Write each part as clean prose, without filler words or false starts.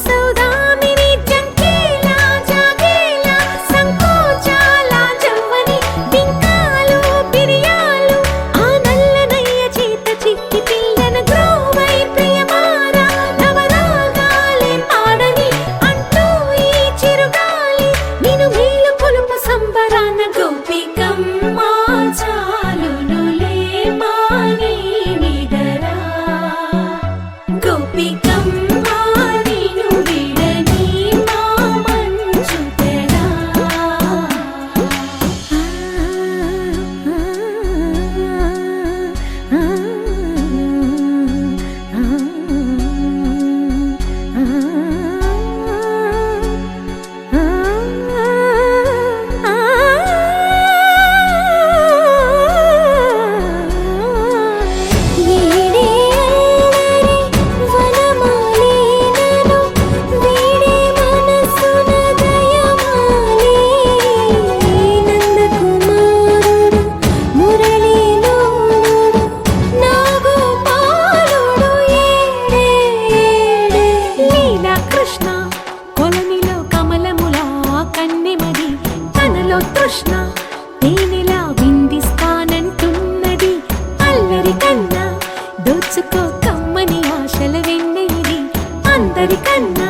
సౌదామిని జంకేలా జాగేలా సంకోచాల జవ్వని బింకాలు బిరియాలు ఆ నల్లనయ్య చేత చిక్కి పిల్లన గ్రోవై ప్రియమారా నవరాగాలే పాడని అంటూ ఈ చిరుగాలి నిన్ను మేలు కొలుపు సంబరాన గోపికమ్మ చాలునులే మాని నిదరా గోపికమ్మ నిన్ను విడని మా మంచు తెరా తృష్ణ తేనెలా విందిస్తానంటున్నది అల్లరి కన్నా దోచుకో కమ్మని ఆశల వెన్నెయిది అందరికన్నా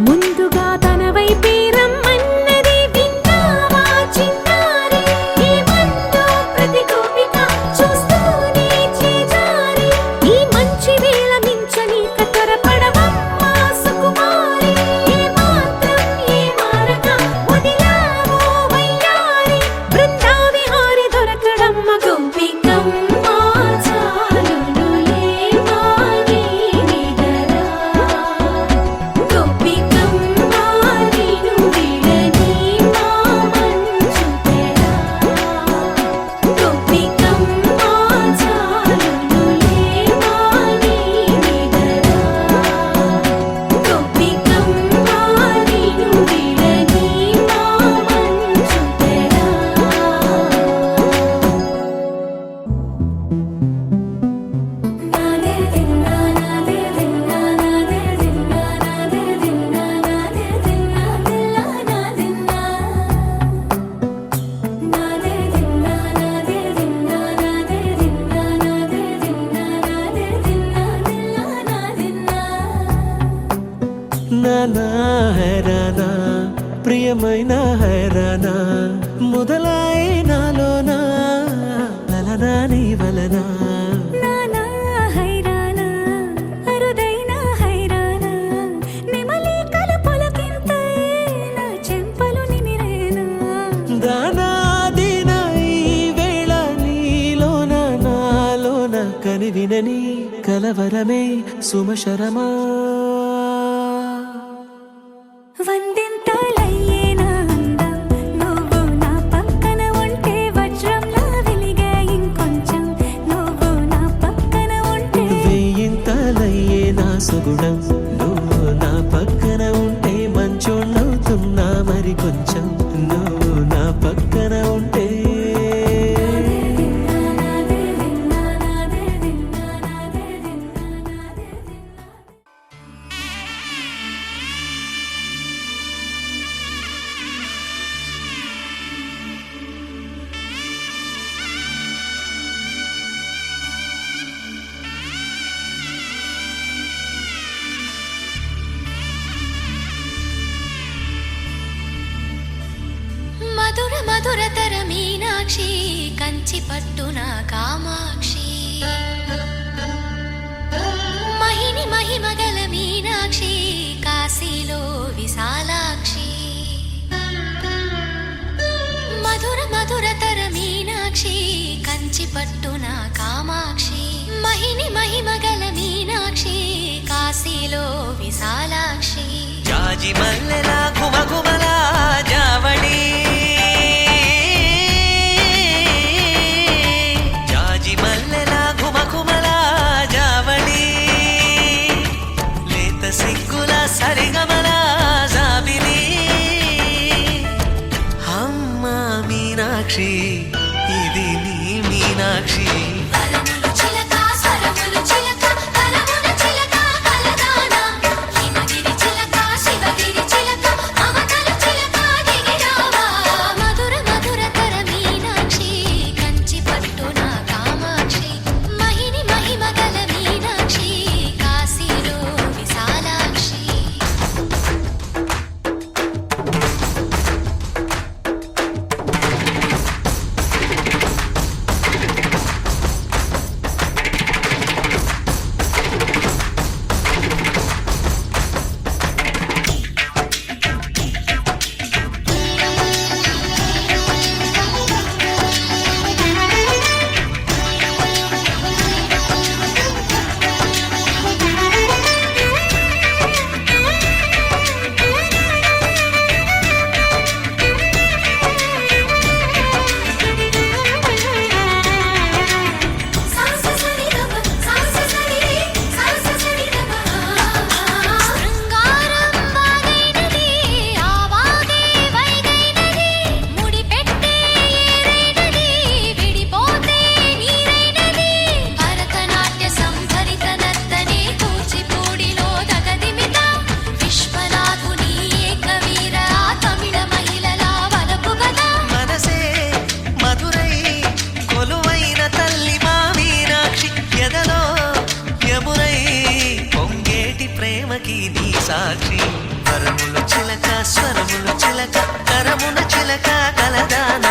ముందుగా తన వైపే రమ్మన్నది విన్నావా చిన్నారి ఏమందో ప్రతి గోపిక చూస్తూనే చేజారి ఈ మంచి వేళ మించని కతరపడవమ్మ సుకుమారి ఏ మాత్రం ఏ మారక వదిలావో వయ్యారి బృందావిహారి దొరకడమ్మ గోపికమ్మ చాలునులే మాని నిదరా గోపికమ్మ నిన్ను విడని మా మంచు తెరా గోపికమ్మ చాలునులే మాని నిదరా గోపికమ్మ నిన్ను విడని మా మంచు తెరా నానా హైరానా ప్రియమైన హైరానా మొదలై నాలోనా వలనా నీ వలనా నానా హైరానా అరుదైన హైరానా నెమలి కలుపులకింతై నా చెంపలు నిమిరేనా దానాదిన ఈ వేళ నీలోన నాలోన కనివినని కలవరమే సుమశరమా వందింతలయ్యేనా అందం నువ్వు నా పక్కన ఉంటే వజ్రంలా వెలిగే ఇంకొంచెం నువ్వు నా పక్కన ఉంటే వెయ్యింతలయ్యే నా సుగుణం నువ్వు నా పక్కన ఉంటే మంచోళ్ళవుతున్నా మరి కొంచెం నువ్వు నా పక్కన ఉంటే మధుర మధురతర మీనాక్షి కంచి పట్టున కామాక్షి మహిని మహిమగల మీనాక్షి కాశీలో విశాలాక్షి మధుర మధురతర మీనాక్షి కంచి పట్టున కామాక్షి మహిని మహిమగల మీనాక్షి కాశీలో విశాలాక్షి జాజి మల్లెలా గుమగుమలా జావళి జాజి మల్లెలా గుమగుమలా జావళి లేత సిగ్గుల సరిగమలా జాబిలి అమ్మ మీనాక్షి ఇది నీ మీనాక్షి చిలక స్వరములు చిలక కలమున చిలక కలదానా హిమగిరి చిలక ప్రేమకి నీ సాక్షి వరములు చిలక స్వరములు చిలక కరమున చిలక కలదాన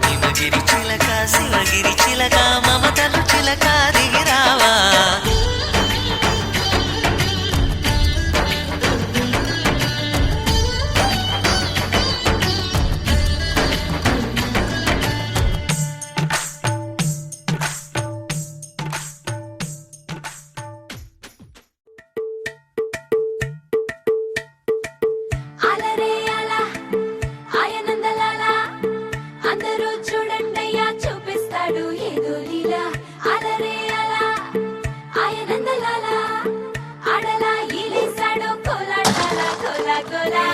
హిమగిరి చిలక శివగిరి చిలక మమతలు చిలక దిగిరావా అలరే అలా ఆయనందలాలా అందరూ చూడండయ్యా చూపిస్తాడు ఏదో లీలా అలరే అలా ఆయనందలాలా ఆడలా ఈలేశాడు కోలాటాల కోలా కోలా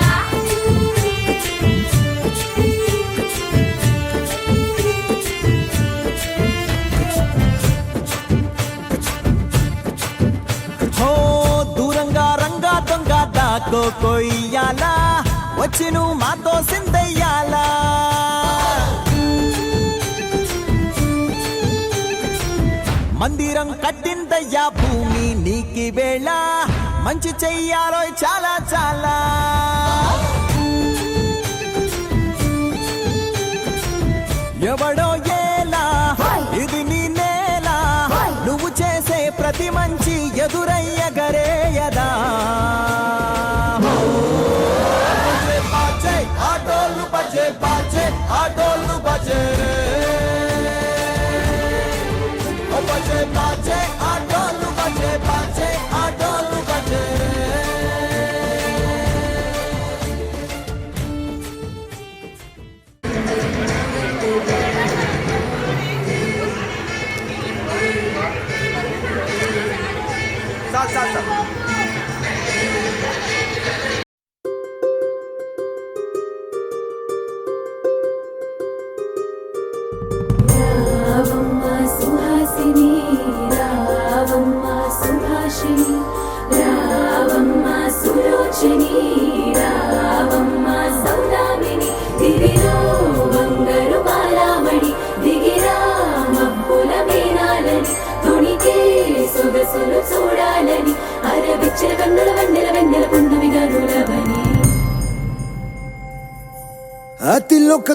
హో దూరంగా రంగా దొంగ దాకో కొయ్యాలా వచ్చి నువ్వు మాతో సిందయ్యాలా మందిరం కట్టిందయ్యా భూమి నీకి వేళ మంచి చెయ్యాలో చాలా చాలా ఎవడో ఏలా ఇది నీ నేల నువ్వు చేసే ప్రతి మంచి ఎదురయ్యగరేయదా ఆటోలు బజే బాజే ఆటోలు బజే బజే బాజే ఆటోలు బజే బాజే ఆటోలు బజే రావమ్మ సుహాసిని రావమ్మ సుభాషిణి రావమ్మ సులోచని రావమ్మ సౌదామిని దివిలో బంగారు బాలామణి దిగిరా మబ్బుల మేనాలని తుణికే సొగసులు చూడాలని అరవిచ్చల కన్నుల వెన్నెల వెన్నెల పున్నమి గరులవని అతిలోక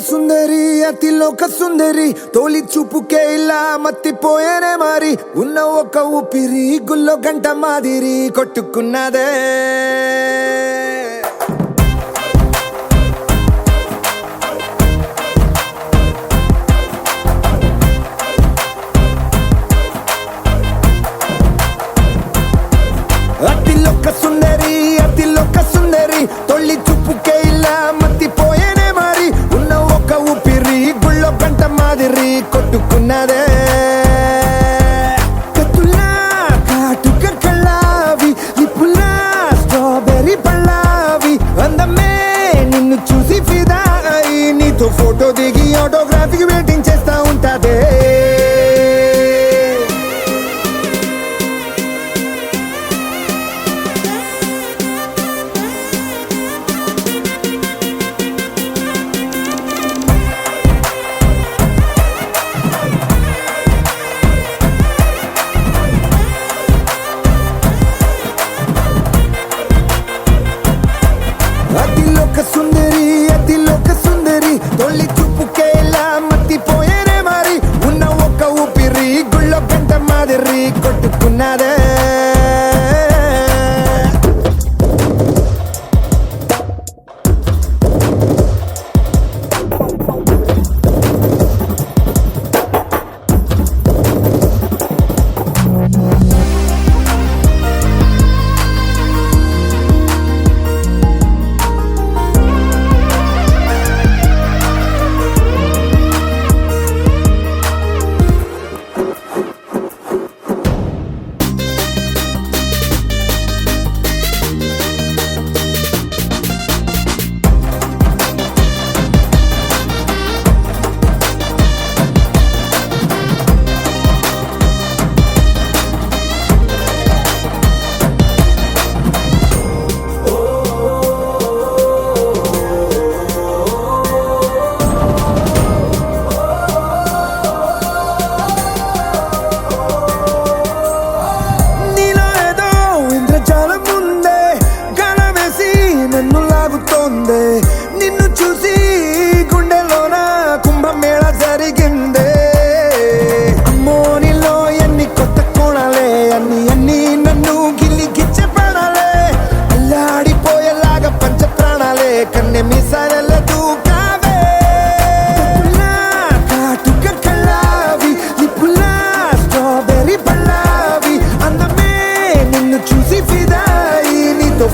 సుందరి తోలి చూపుకే ఇలా మత్తిపోయేనే మారి ఉన్న ఒక ఊపిరి గుల్లో గంట మాదిరి కొట్టుకున్నదే అతిలోక సుందరి తొలి చూపుకే ఇలా మత్తిపోయేనే మారి ఉన్న ఒక ఊపిరి గుళ్ళో గంట మాదిరి కొట్టుకున్నదే కత్తులా కాటుక కళ్ళావి లిప్పులా స్ట్రాబెర్రీ పళ్ళావి అందమే నిన్ను చూసి ఫిదా అయి నీతో ఫోటో దిగి ఆటోగ్రాఫీకి వెయిటింగ్ చేస్తా ఉంటాదే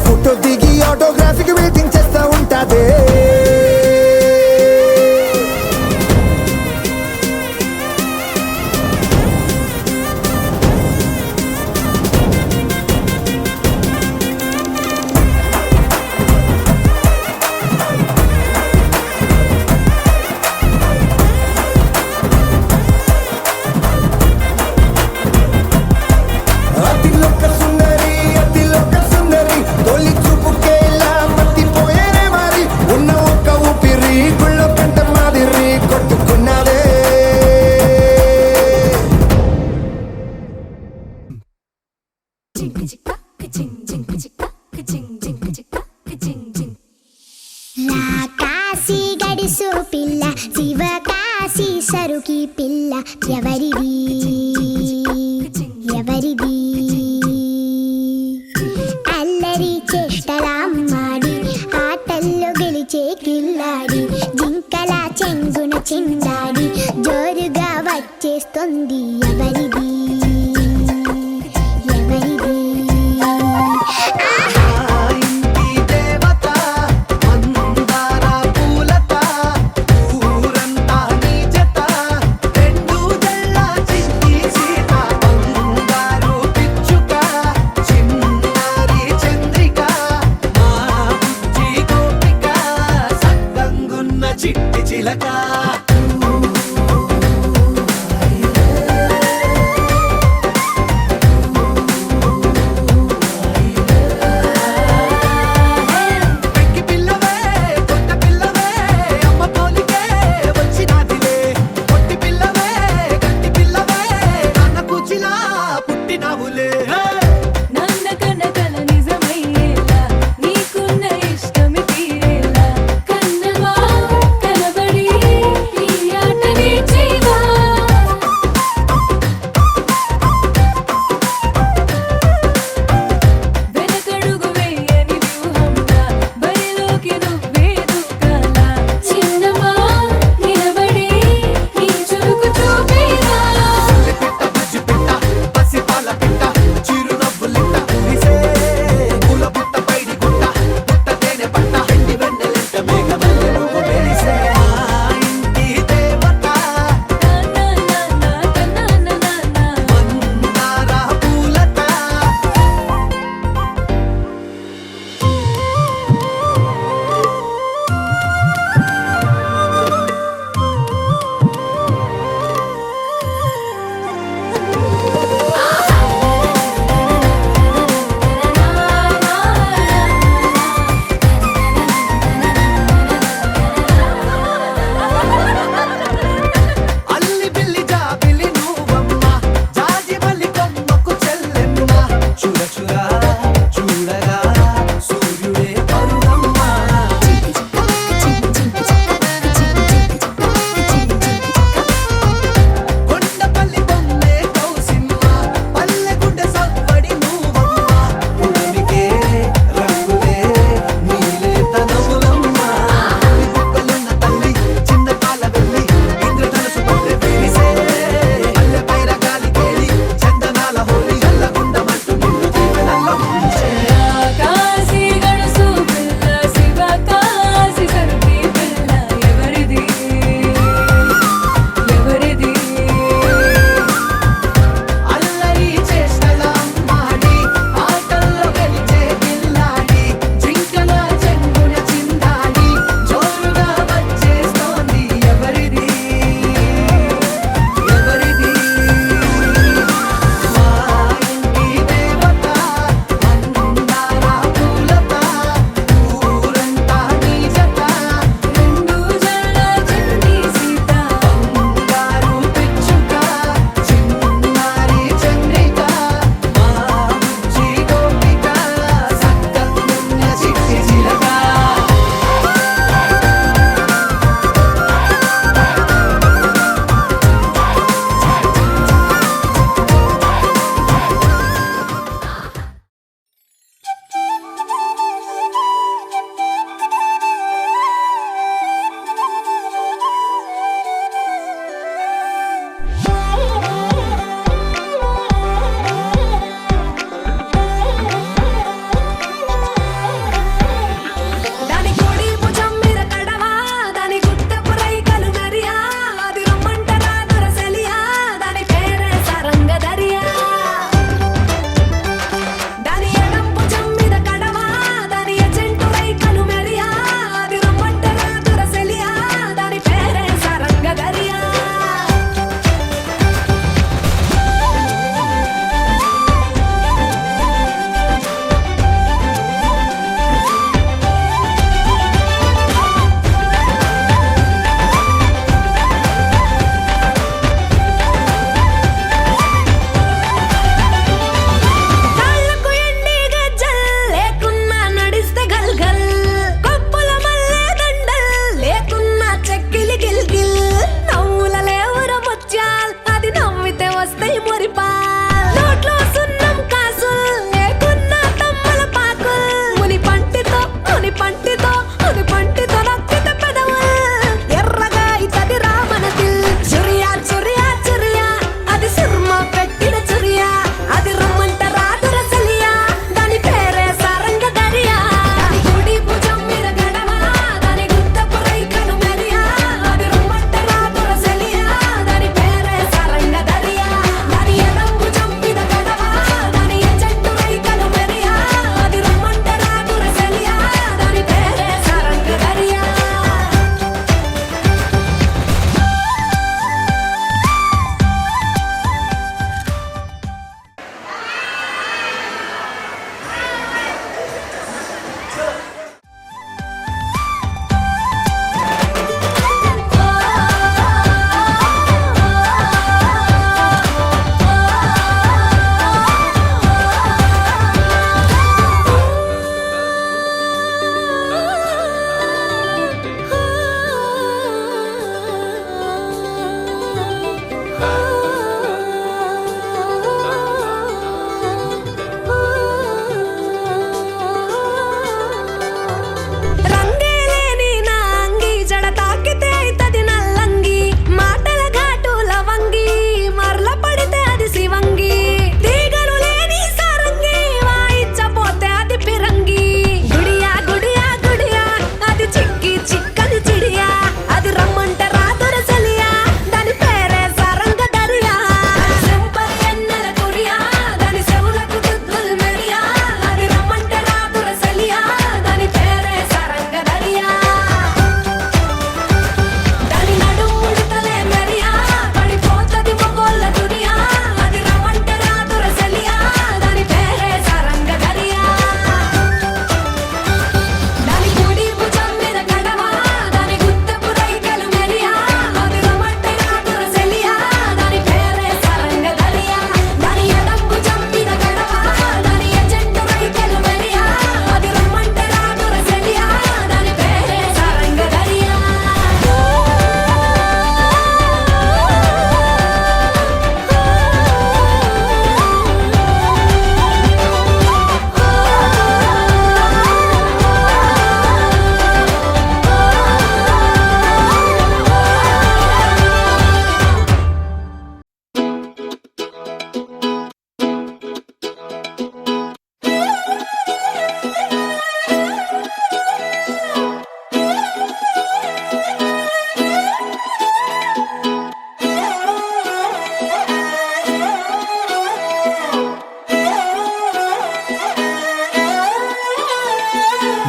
ఫోటో దిగి ఆటోగ్రాఫీకి వెయిటింగ్ చేస్తా ఉంటాదే అతిలోక సుందరి తొలి చూపుకే ఇలా మత్తిపోయేనే మరి ఉన్న ఒక్క ఊపిరి గుళ్ళో కంట మాదిరి కొట్టుకున్నదే కాశీ గడిసు పిల్ల శివ కాశీ సరుకి పిల్ల ఎవరిది ఎవరిది అల్లరి చేష్టలామ్మాడి ఆటల్లో గెలిచే కిల్లాడి జింకల చెంగున చిందాడి జోరుగా వచ్చేస్తుంది ఎవరిది ఎవరిది ఇంటి దేవత మందార పూలత ఊరంతా నీ జత రెండు జల్ల చిట్టి సీత బంగారు పిచ్చుక చిన్నారి చంద్రిక మా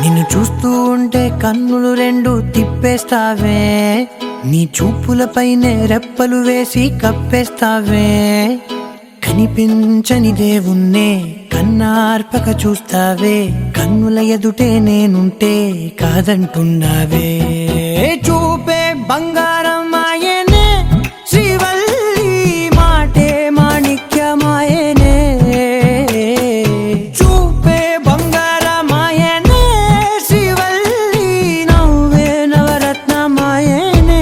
నిన్ను చూస్తూ ఉంటే కన్నులు రెండు తిప్పేస్తావే, నీ చూపులపైనే రెప్పలు వేసి కప్పేస్తావే. కనిపించని దేవుణ్ణే కన్నార్పక చూస్తావే, కన్నుల ఎదుటే నేనుంటే కాదంటున్నావే. చూపే బంగారం ఆయనే శ్రీవల్లి, మాటే మాణిక్యమాయనే. చూపే బంగారమాయనే శ్రీవల్లి, నవ్వే నవరత్నమాయనే.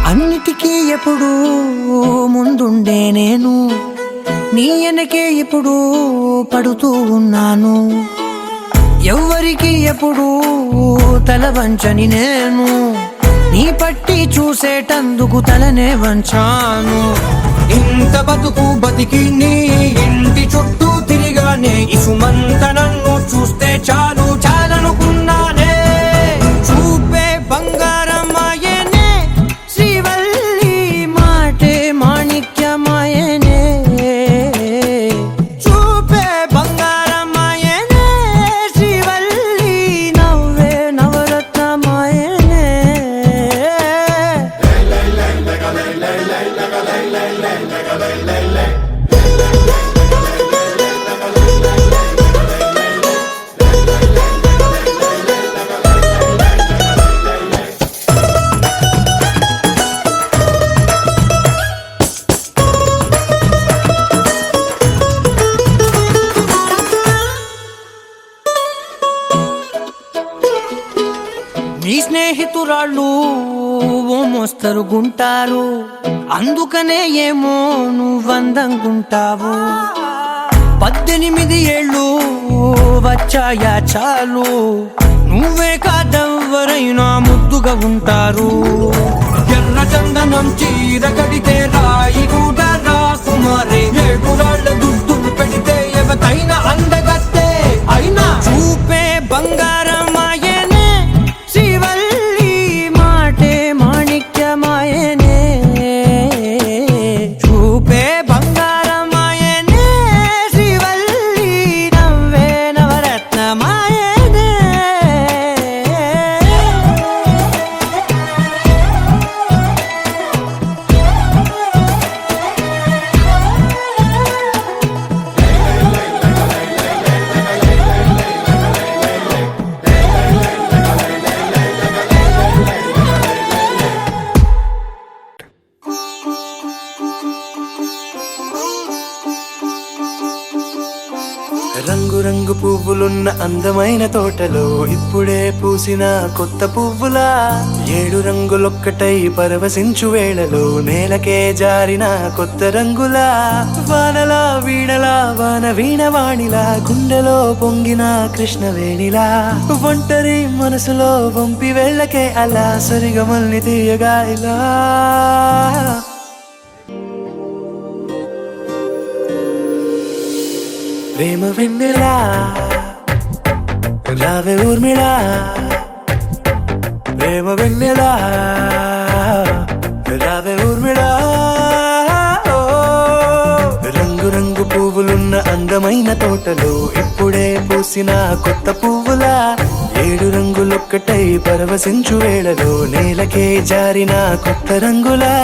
అన్నిటికీ ఎప్పుడు ముందుండే నేను, నీ వెనకే ఎప్పుడు పడుతూ ఉన్నాను. ఎవ్వరికి ఎప్పుడు తల వంచని నేను, నీ పట్టి చూసేటందుకు తలనే వంచాను. ఇంత బతుకు బతికి నీ ఇంటి చుట్టూ తిరిగానే, ఇసుమంత నన్ను చూస్తే చాలు చాలనుకున్నానే. చూపే బంగారమాయనే శ్రీవల్లి, మాటే మాణిక్యమాయనే. చూపే బంగారమాయనే శ్రీవల్లి, నవ్వే నవరత్నమాయనే. నీ స్నేహితురాళ్ళు ఓ మోస్తరుగుంటారు, అందుకనే ఏమో నువ్వందంగుంటావు. 18 ఏళ్ళు వచ్చాయా చాలు, నువ్వే కాదెవ్వరైనా ముద్దుగా ఉంటారు. ఎర్ర చందనం చీర కడితే రాయి కూడా రాకుమారే, ఏడురాళ్ళ దుద్దులు పెడితే ఎవతైనా అందగత్తే అయినా. చూపే బంగారమాయనే శ్రీవల్లి, మాటే మాణిక్యమాయనే. చూపే బంగారమాయనే శ్రీవల్లి, నవ్వే నవరత్నమాయనే. రంగు రంగు పువ్వులున్న అందమైన తోటలో ఇప్పుడే పూసిన కొత్త పువ్వులా, 7 రంగులొక్కటై పరవశించు వేళలో నేలకే జారిన కొత్త రంగులా. వానలా వీణలా వాన వీణవాణిలా, గుండెలో పొంగిన కృష్ణవేణిలా. ఒంటరి మనసులో వంపి వెళ్ళకే అలా, సరిగమల్ని తీయగా ఇలా. ప్రేమ వెన్నెలా రావే ఊర్మిళా, ప్రేమ వెన్నెలా రావే ఊర్మిళా. రంగు రంగు పువ్వులున్న అందమైన తోటలో ఇప్పుడే పూసిన కొత్త పువ్వులా, 7 రంగులొక్కటై పరవశించు వేళలో నేలకే జారిన కొత్త రంగులా.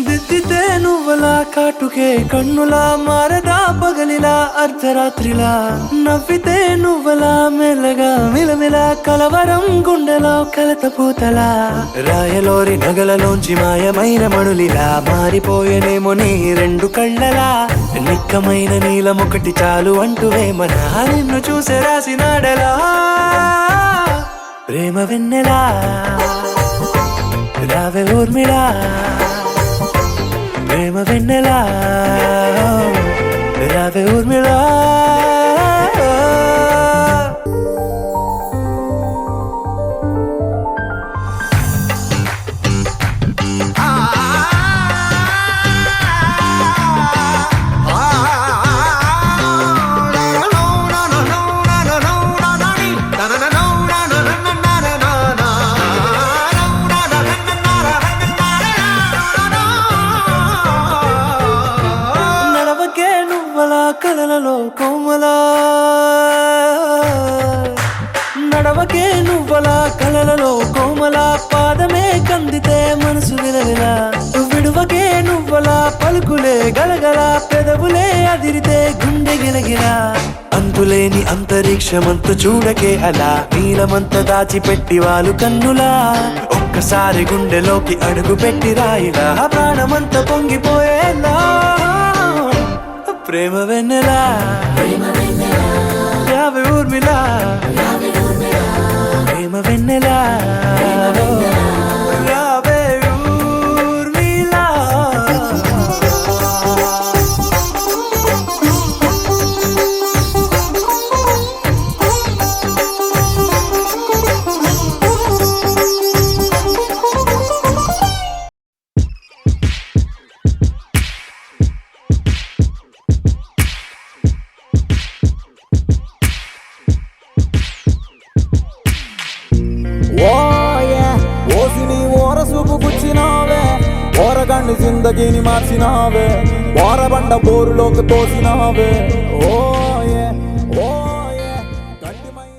దిద్ది కొడితే నువ్వలా కాటుకే కన్నులా మారదా పగలిలా అర్ధరాత్రిలా నవ్వితే నువ్వలా మెల్లగా మిలమిలా కలవరం గుండెలో కలతపూతలా రాయలోరి నగలలోంచి మాయమైన మణులిలా మారిపోయేనేమో నీ రెండు కళ్ళలా నిక్కమైన నీలమొకటి చాలు అంటూ వేమనా నిన్ను చూసే రాసినాడలా ప్రేమ వెన్నెలా రావే ఊర్మిళా ప్రేమ వెన్నెలా రావే ఊర్మిళా నడవకే నువ్వలా కలలలో కోమలా నడవకే నువ్వలా కలలలో కోమలా పాదమే కందితే మనసు విలవిలా విడువకే నువ్వలా పలుకులే గలగల పెదవులే అదిరితే గుండె గిలగిలా అంతులేని అంతరిక్షమంతు చూడకే అలా నీలమంత దాచిపెట్టి వాళ్ళు కన్నులా ఒక్కసారి గుండెలోకి అడుగు పెట్టి రాయిలా ప్రాణమంత పొంగిపోయేలా ప్రేమ వెన్నెలా రావే ఊర్మిళా ప్రేమ వెన్నెలా రావే ఊర్మిళా ఓసిని ఓరసూపు గుచ్చినావే ఓరగండి జిందగీని మార్చినావే ఓరబండ బోరులోకి తోసినావే ఓయే ఓయే గట్టిమై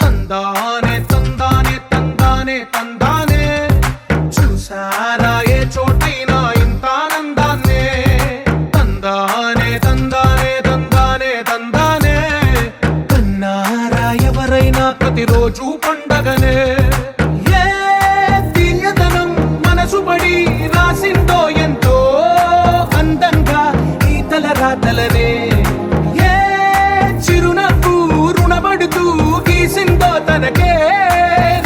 తందానే తందానే తందానే తందానే చూసారా ఏ చోటైనా ఇంత ఆనందాన్నే తందానే తందానే తందానే తందానే కన్నారా ఎవరైనా ప్రతిరోజు పండగనే ఏ తీయదనం మనసు పడి రాసిందో ఎంతో అందంగా ఈ తల రాతలనే ఏ చిరునవ్వు రుణపడుతూ గీసిందో తనకే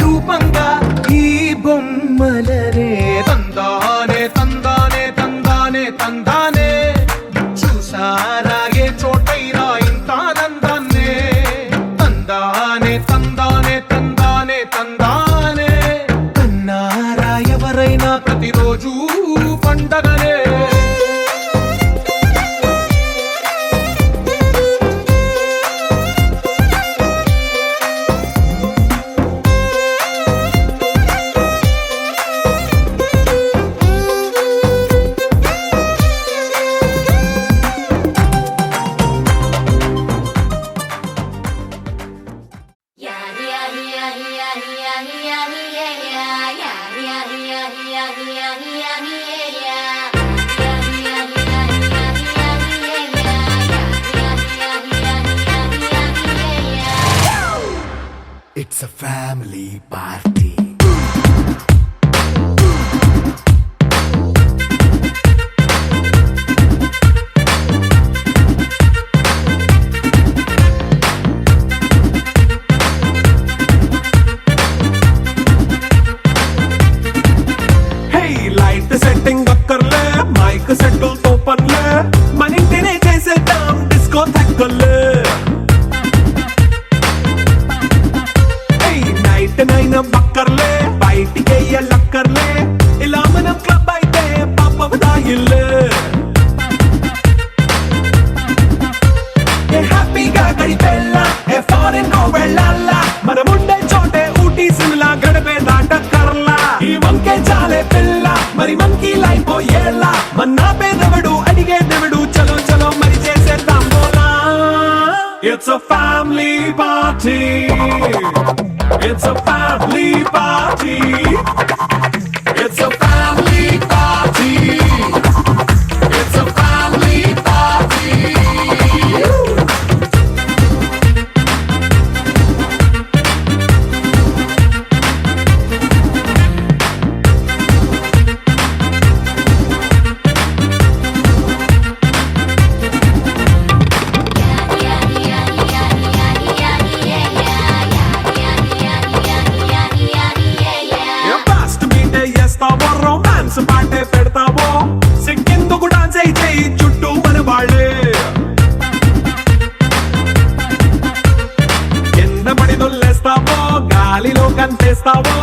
రూపంగా ఈ బొమ్మలనే తందానే తందానే తందానే తందానే చూసారా ఏ చోటైనా ఇంత ఆనందాన్నే తందానే తందానే తందానే తందానే కన్నారా ఎవరైనా ప్రతిరోజు పండగనే It's a family party. Hey, light setting అక్కర్లే మైక్ సెట్టుల్ తో పనులే మన ఇంటినే చేసేద్దాం డిస్కో థక్కర్లే నైట్ నైన్ బక్కర్లే బయటికి లక్కర్లే ఇలా మనం క్లబ్ అయితే పాప దాయిల్లే హ్యాపీగా గడిపెల్లా ఏ ఫారెన్ నో వెళ్ళాలా మనం ఉండే చోటే ఊటీ సిమ్లా గడిపే దాటక్కర్లా ఈ వంకే చాలే పిల్ల మరి మంకీ లైఫ్ ఏళ్ళ మన్నా పేదవడు అడిగే దేవుడు చలో చలో మరి చేసేద్దాం బోలా it's a family party. It's a family party. It's a family party. It's a family party. చంపేస్తావో